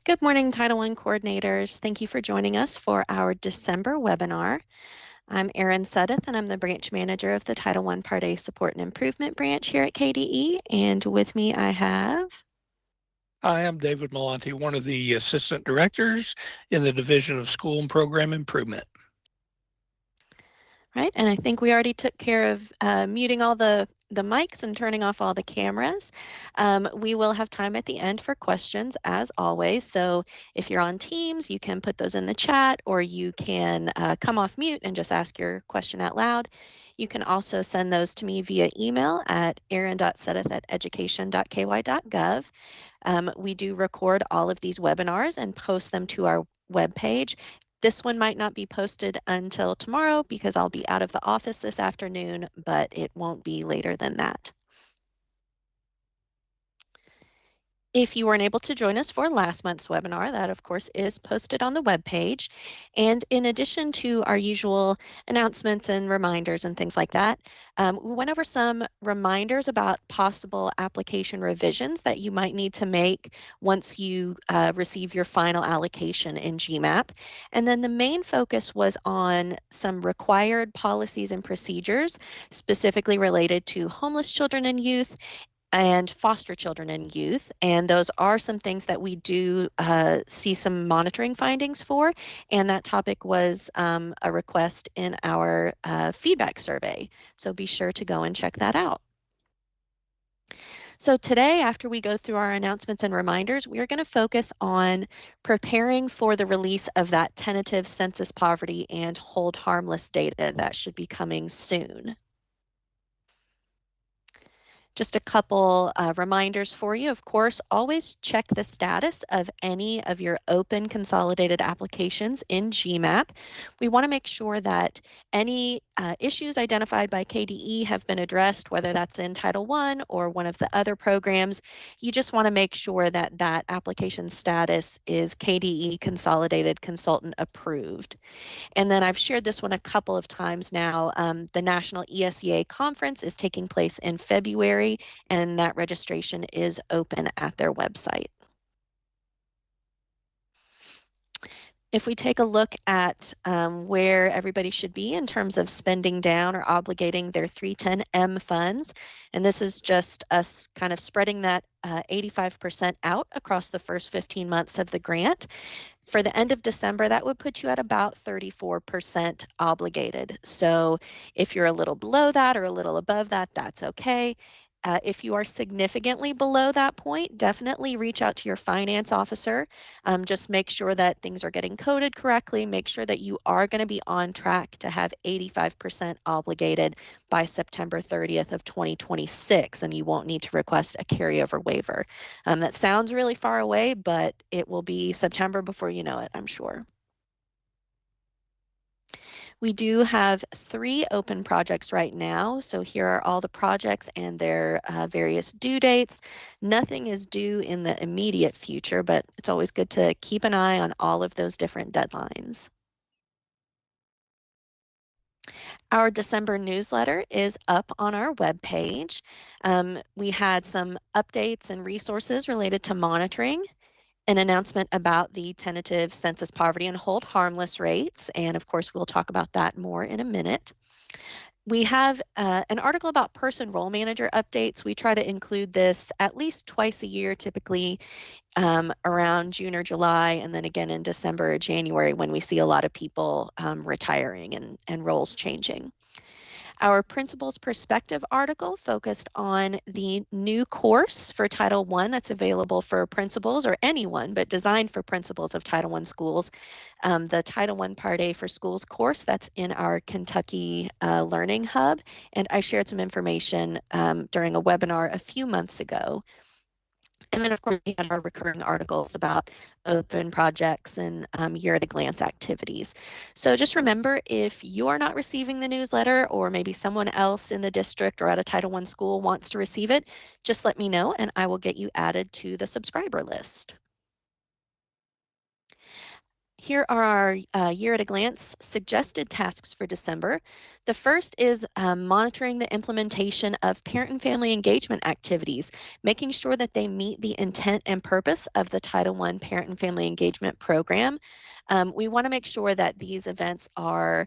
Good morning, Title I coordinators. Thank you for joining us for our December webinar. I'm Erin Suddeth, and I'm the branch manager of the Title I Part A Support and Improvement branch here at KDE. And with me, I have... Hi, I'm David Malonte, one of the assistant directors in the Division of School and Program Improvement. Right, and I think we already took care of muting all the mics and turning off all the cameras. We will have time at the end for questions, as always. So if you're on Teams, you can put those in the chat, or you can come off mute and just ask your question out loud. You can also send those to me via email at erin.suddeth@education.ky.gov. We do record all of these webinars and post them to our webpage. This one might not be posted until tomorrow because I'll be out of the office this afternoon, but it won't be later than that. If you weren't able to join us for last month's webinar, that of course is posted on the webpage. And in addition to our usual announcements and reminders and things like that, we went over some reminders about possible application revisions that you might need to make once you receive your final allocation in GMAP. And then the main focus was on some required policies and procedures specifically related to homeless children and youth and foster children and youth. And those are some things that we do see some monitoring findings for. And that topic was a request in our feedback survey. So be sure to go and check that out. So today, after we go through our announcements and reminders, we are going to focus on preparing for the release of that tentative census poverty and hold harmless data that should be coming soon. Just a couple reminders for you. Of course, always check the status of any of your open consolidated applications in GMAP. We want to make sure that any issues identified by KDE have been addressed, whether that's in Title I or one of the other programs. You just want to make sure that that application status is KDE Consolidated Consultant approved. And then I've shared this one a couple of times now. The National ESEA Conference is taking place in February, and that registration is open at their website. If we take a look at where everybody should be in terms of spending down or obligating their 310M funds, and this is just us kind of spreading that 85% out across the first 15 months of the grant. For the end of December, that would put you at about 34% obligated. So if you're a little below that or a little above that, that's okay. If you are significantly below that point, definitely reach out to your finance officer. Just make sure that things are getting coded correctly. Make sure that you are going to be on track to have 85% obligated by September 30th of 2026, and you won't need to request a carryover waiver. That sounds really far away, but it will be September before you know it, I'm sure. We do have 3 open projects right now. So here are all the projects and their various due dates. Nothing is due in the immediate future, but it's always good to keep an eye on all of those different deadlines. Our December newsletter is up on our webpage. We had some updates and resources related to monitoring, an announcement about the tentative census poverty and hold harmless rates. And of course, we'll talk about that more in a minute. We have an article about person role manager updates. We try to include this at least twice a year, typically around June or July, and then again in December or January when we see a lot of people retiring and roles changing. Our Principal's Perspective article focused on the new course for Title I that's available for principals or anyone, but designed for principals of Title I schools. The Title I Part A for Schools course that's in our Kentucky Learning Hub. And I shared some information during a webinar a few months ago. And then, of course, we had our recurring articles about open projects and year at a glance activities. So just remember, if you are not receiving the newsletter, or maybe someone else in the district or at a Title I school wants to receive it, just let me know and I will get you added to the subscriber list. Here are our year at a glance suggested tasks for December. The first is monitoring the implementation of parent and family engagement activities, making sure that they meet the intent and purpose of the Title I Parent and Family Engagement Program. We want to make sure that these events are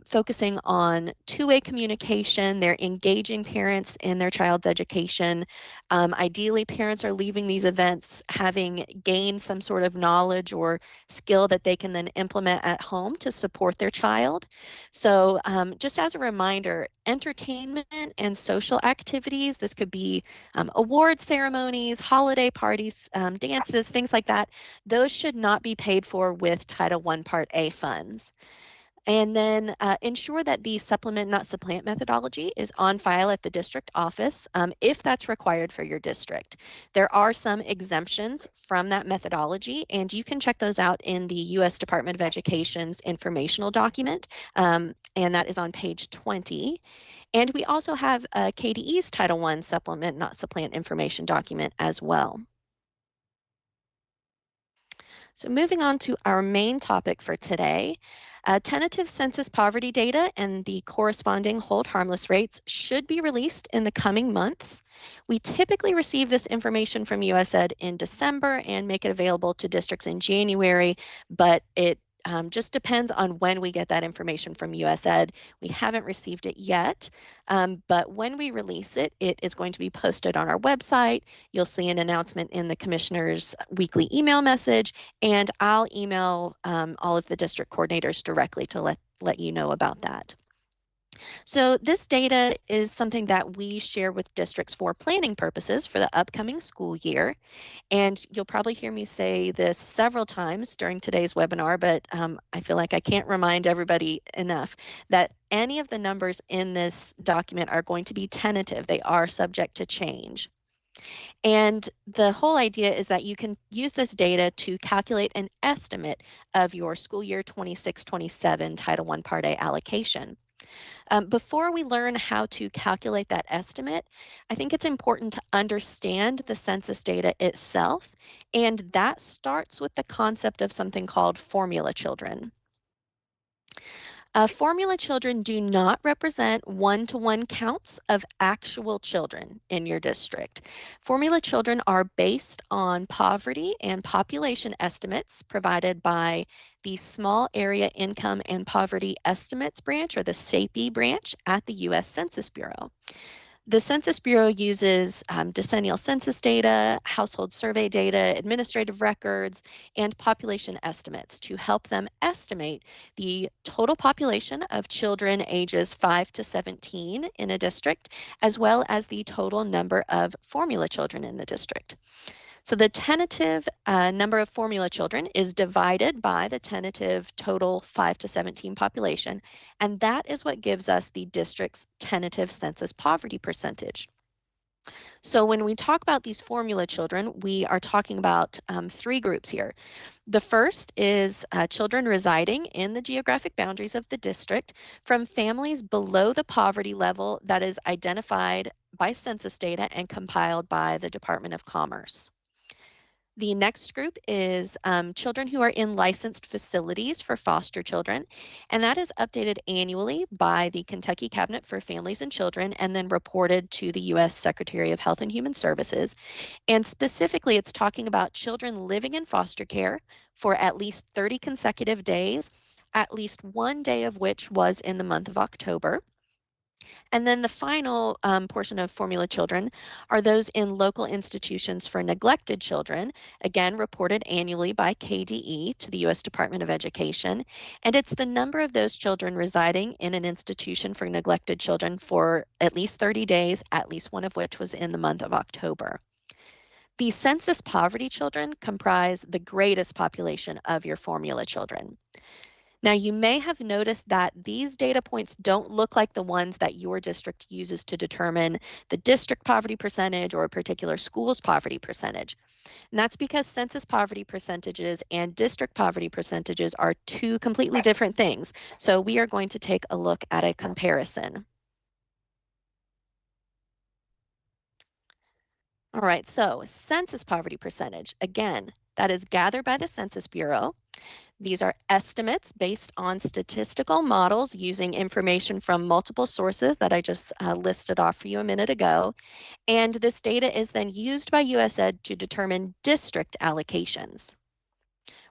focusing on two-way communication. They're engaging parents in their child's education. Ideally, parents are leaving these events having gained some sort of knowledge or skill that they can then implement at home to support their child. So just as a reminder, entertainment and social activities, this could be award ceremonies, holiday parties, dances, things like that, those should not be paid for with Title I Part A funds. And then ensure that the supplement, not supplant methodology is on file at the district office if that's required for your district. There are some exemptions from that methodology, and you can check those out in the U.S. Department of Education's informational document, and that is on page 20. And we also have KDE's Title I supplement, not supplant information document as well. So moving on to our main topic for today, tentative census poverty data and the corresponding hold harmless rates should be released in the coming months. We typically receive this information from USED in December and make it available to districts in January, but it just depends on when we get that information from USED. We haven't received it yet, but when we release it, it is going to be posted on our website. You'll see an announcement in the commissioner's weekly email message, and I'll email all of the district coordinators directly to let you know about that. So this data is something that we share with districts for planning purposes for the upcoming school year. And you'll probably hear me say this several times during today's webinar, but I feel like I can't remind everybody enough that any of the numbers in this document are going to be tentative. They are subject to change. And the whole idea is that you can use this data to calculate an estimate of your school year 26-27 Title I Part A allocation. Before we learn how to calculate that estimate, I think it's important to understand the census data itself, and that starts with the concept of something called formula children. Formula children do not represent one-to-one counts of actual children in your district. Formula children are based on poverty and population estimates provided by the Small Area Income and Poverty Estimates branch, or the SAPE branch, at the U.S. Census Bureau. The Census Bureau uses decennial census data, household survey data, administrative records, and population estimates to help them estimate the total population of children ages 5 to 17 in a district, as well as the total number of formula children in the district. So the tentative number of formula children is divided by the tentative total 5 to 17 population, and that is what gives us the district's tentative census poverty percentage. So when we talk about these formula children, we are talking about three groups here. The first is children residing in the geographic boundaries of the district from families below the poverty level that is identified by census data and compiled by the Department of Commerce. The next group is children who are in licensed facilities for foster children, and that is updated annually by the Kentucky Cabinet for Families and Children and then reported to the U.S. Secretary of Health and Human Services. And specifically, it's talking about children living in foster care for at least 30 consecutive days, at least one day of which was in the month of October. And then the final portion of formula children are those in local institutions for neglected children, again reported annually by KDE to the U.S. Department of Education. And it's the number of those children residing in an institution for neglected children for at least 30 days, at least one of which was in the month of October. The census poverty children comprise the greatest population of your formula children. Now, you may have noticed that these data points don't look like the ones that your district uses to determine the district poverty percentage or a particular school's poverty percentage. And that's because census poverty percentages and district poverty percentages are two completely different things. So we are going to take a look at a comparison. All right, so census poverty percentage, again, that is gathered by the Census Bureau. These are estimates based on statistical models using information from multiple sources that I just listed off for you a minute ago. And this data is then used by USAID to determine district allocations.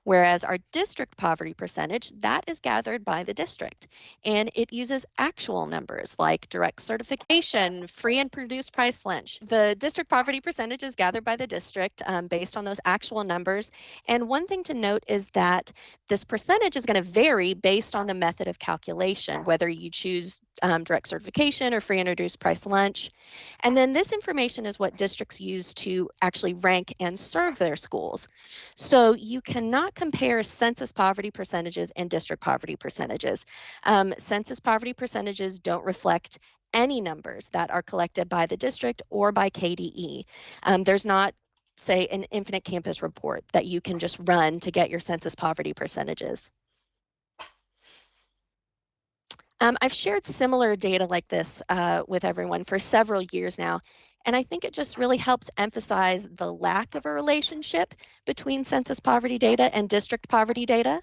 Whereas our district poverty percentage, that is gathered by the district, and it uses actual numbers like direct certification, free and reduced price lunch. The district poverty percentage is gathered by the district based on those actual numbers. And one thing to note is that this percentage is going to vary based on the method of calculation, whether you choose direct certification or free and reduced price lunch. And then this information is what districts use to actually rank and serve their schools. So you cannot compare census poverty percentages and district poverty percentages. Census poverty percentages don't reflect any numbers that are collected by the district or by KDE. There's not, say, an infinite campus report that you can just run to get your census poverty percentages. I've shared similar data like this with everyone for several years now, and I think it just really helps emphasize the lack of a relationship between census poverty data and district poverty data.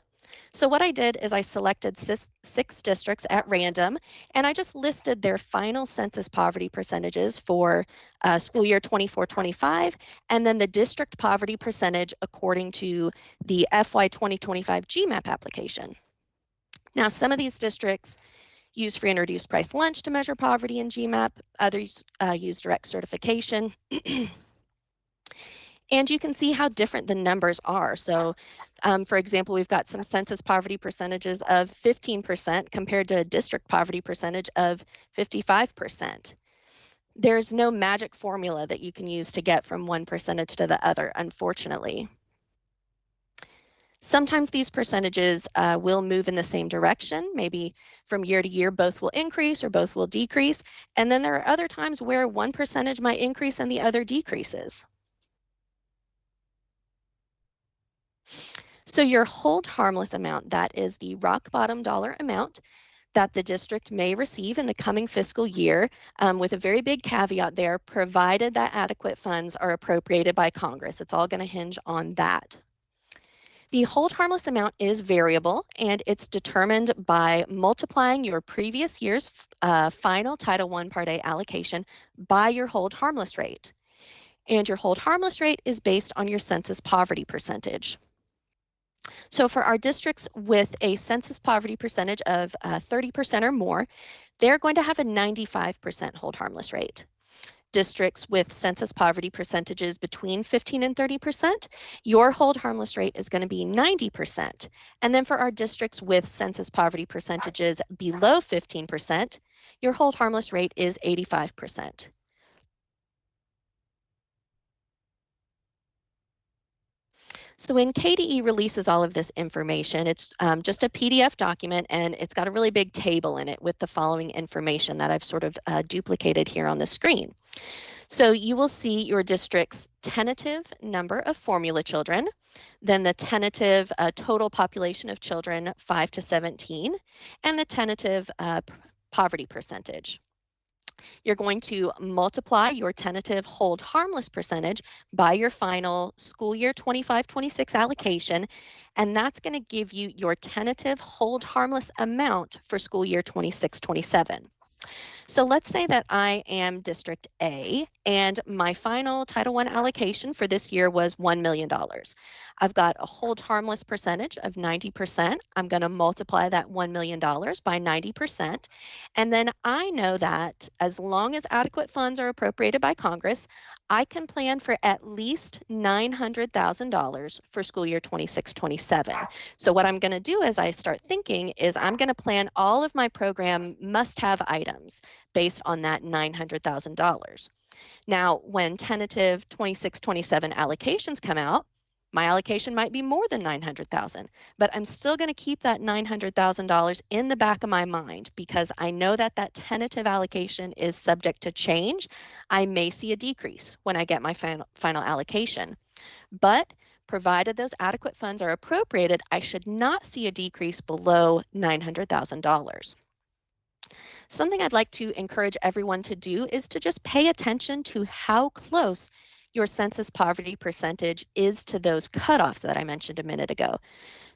So what I did is I selected six districts at random, and I just listed their final census poverty percentages for school year 24-25, and then the district poverty percentage according to the FY 2025 GMAP application. Now, some of these districts use free and reduced price lunch to measure poverty in GMAP. Others use direct certification. And you can see how different the numbers are. So, for example, we've got some census poverty percentages of 15% compared to a district poverty percentage of 55%. There's no magic formula that you can use to get from one percentage to the other, unfortunately. Sometimes these percentages will move in the same direction. Maybe from year to year, both will increase or both will decrease. And then there are other times where one percentage might increase and the other decreases. So your hold harmless amount, that is the rock bottom dollar amount that the district may receive in the coming fiscal year, with a very big caveat there, provided that adequate funds are appropriated by Congress. It's all going to hinge on that. The hold harmless amount is variable, and it's determined by multiplying your previous year's final Title I Part A allocation by your hold harmless rate. And your hold harmless rate is based on your census poverty percentage. So for our districts with a census poverty percentage of 30% or more, they're going to have a 95% hold harmless rate. Districts with census poverty percentages between 15 and 30%, your hold harmless rate is going to be 90%. And then for our districts with census poverty percentages below 15%, your hold harmless rate is 85%. So when KDE releases all of this information, it's just a PDF document, and it's got a really big table in it with the following information that I've sort of duplicated here on the screen. So you will see your district's tentative number of formula children, then the tentative total population of children 5 to 17, and the tentative poverty percentage. You're going to multiply your tentative hold harmless percentage by your final school year 25-26 allocation, and that's going to give you your tentative hold harmless amount for school year 26-27. So let's say that I am District A, and my final Title I allocation for this year was $1 million. I've got a hold harmless percentage of 90%. I'm going to multiply that $1 million by 90%. And then I know that as long as adequate funds are appropriated by Congress, I can plan for at least $900,000 for school year 26-27. So what I'm going to do as I start thinking is I'm going to plan all of my program must-have items based on that $900,000. Now, when tentative 26-27 allocations come out, my allocation might be more than $900,000, but I'm still going to keep that $900,000 in the back of my mind because I know that that tentative allocation is subject to change. I may see a decrease when I get my final allocation, but provided those adequate funds are appropriated, I should not see a decrease below $900,000. Something I'd like to encourage everyone to do is to just pay attention to how close your census poverty percentage is to those cutoffs that I mentioned a minute ago.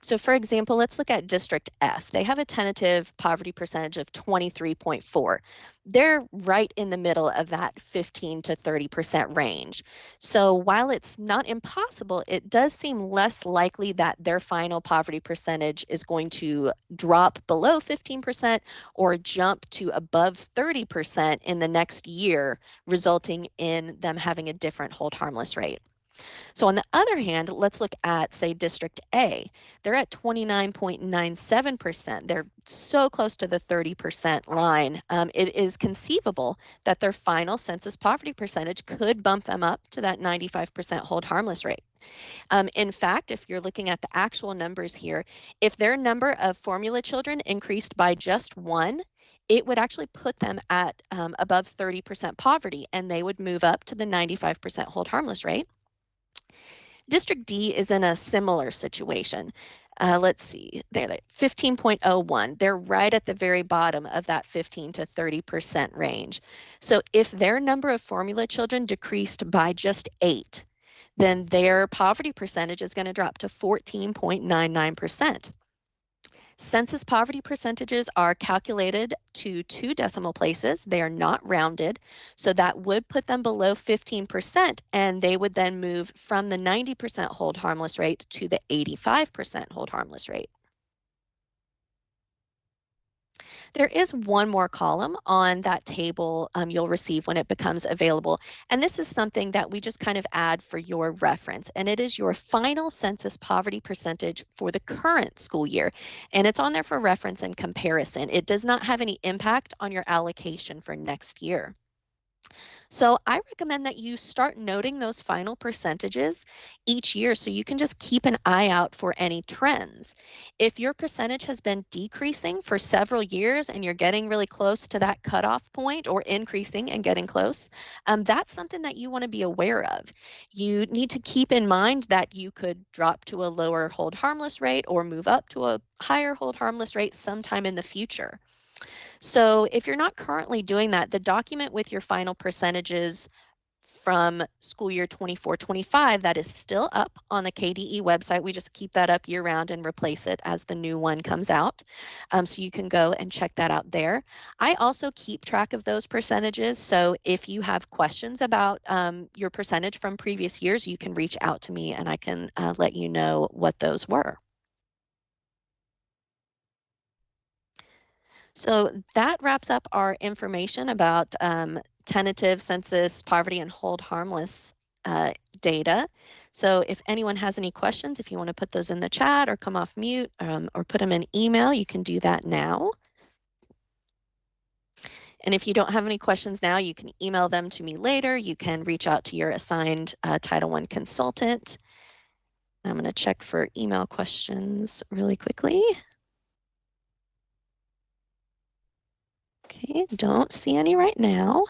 So for example, let's look at District F. They have a tentative poverty percentage of 23.4. They're right in the middle of that 15 to 30% range. So while it's not impossible, it does seem less likely that their final poverty percentage is going to drop below 15% or jump to above 30% in the next year, resulting in them having a different hold harmless rate. So on the other hand, let's look at, say, District A. They're at 29.97%. They're so close to the 30% line. It is conceivable that their final census poverty percentage could bump them up to that 95% hold harmless rate. In fact, if you're looking at the actual numbers here, if their number of formula children increased by just one, it would actually put them at above 30% poverty, and they would move up to the 95% hold harmless rate. District D is in a similar situation. Let's see, they're 15.01. They're right at the very bottom of that 15 to 30% range. So if their number of formula children decreased by just 8, then their poverty percentage is going to drop to 14.99%. Census poverty percentages are calculated to 2 decimal places. They are not rounded, so that would put them below 15%, and they would then move from the 90% hold harmless rate to the 85% hold harmless rate. There is one more column on that table you'll receive when it becomes available, and this is something that we just kind of add for your reference, and it is your final census poverty percentage for the current school year, and it's on there for reference and comparison. It does not have any impact on your allocation for next year. So I recommend that you start noting those final percentages each year so you can just keep an eye out for any trends. If your percentage has been decreasing for several years and you're getting really close to that cutoff point, or increasing and getting close, that's something that you want to be aware of. You need to keep in mind that you could drop to a lower hold harmless rate or move up to a higher hold harmless rate sometime in the future. So if you're not currently doing that, the document with your final percentages from school year 24-25, that is still up on the KDE website. We just keep that up year round and replace it as the new one comes out. So you can go and check that out there. I also keep track of those percentages. So if you have questions about your percentage from previous years, you can reach out to me and I can let you know what those were. So that wraps up our information about tentative census poverty and hold harmless data. So if anyone has any questions, if you want to put those in the chat or come off mute or put them in email, you can do that now. And if you don't have any questions now, you can email them to me later. You can reach out to your assigned Title I consultant. I'm going to check for email questions really quickly. Okay, don't see any right now.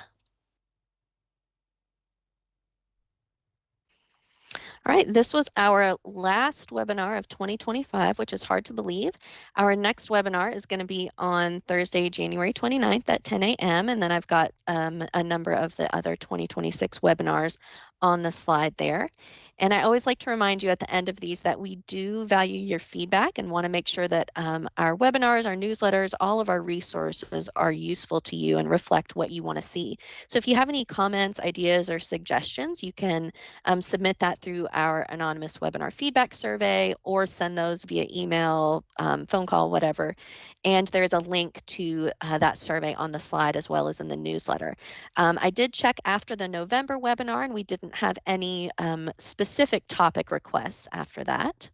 All right, this was our last webinar of 2025, which is hard to believe. Our next webinar is going to be on Thursday, January 29th at 10 a.m. And then I've got a number of the other 2026 webinars on the slide there. And I always like to remind you at the end of these that we do value your feedback and want to make sure that our webinars, our newsletters, all of our resources are useful to you and reflect what you want to see. So if you have any comments, ideas, or suggestions, you can submit that through our anonymous webinar feedback survey or send those via email, phone call, whatever. And there's a link to that survey on the slide as well as in the newsletter. I did check after the November webinar and we didn't have any specific topic requests after that.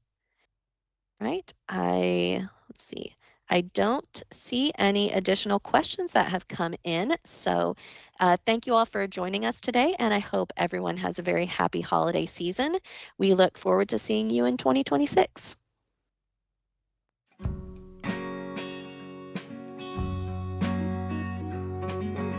Right, let's see. I don't see any additional questions that have come in. So thank you all for joining us today, and I hope everyone has a very happy holiday season. We look forward to seeing you in 2026.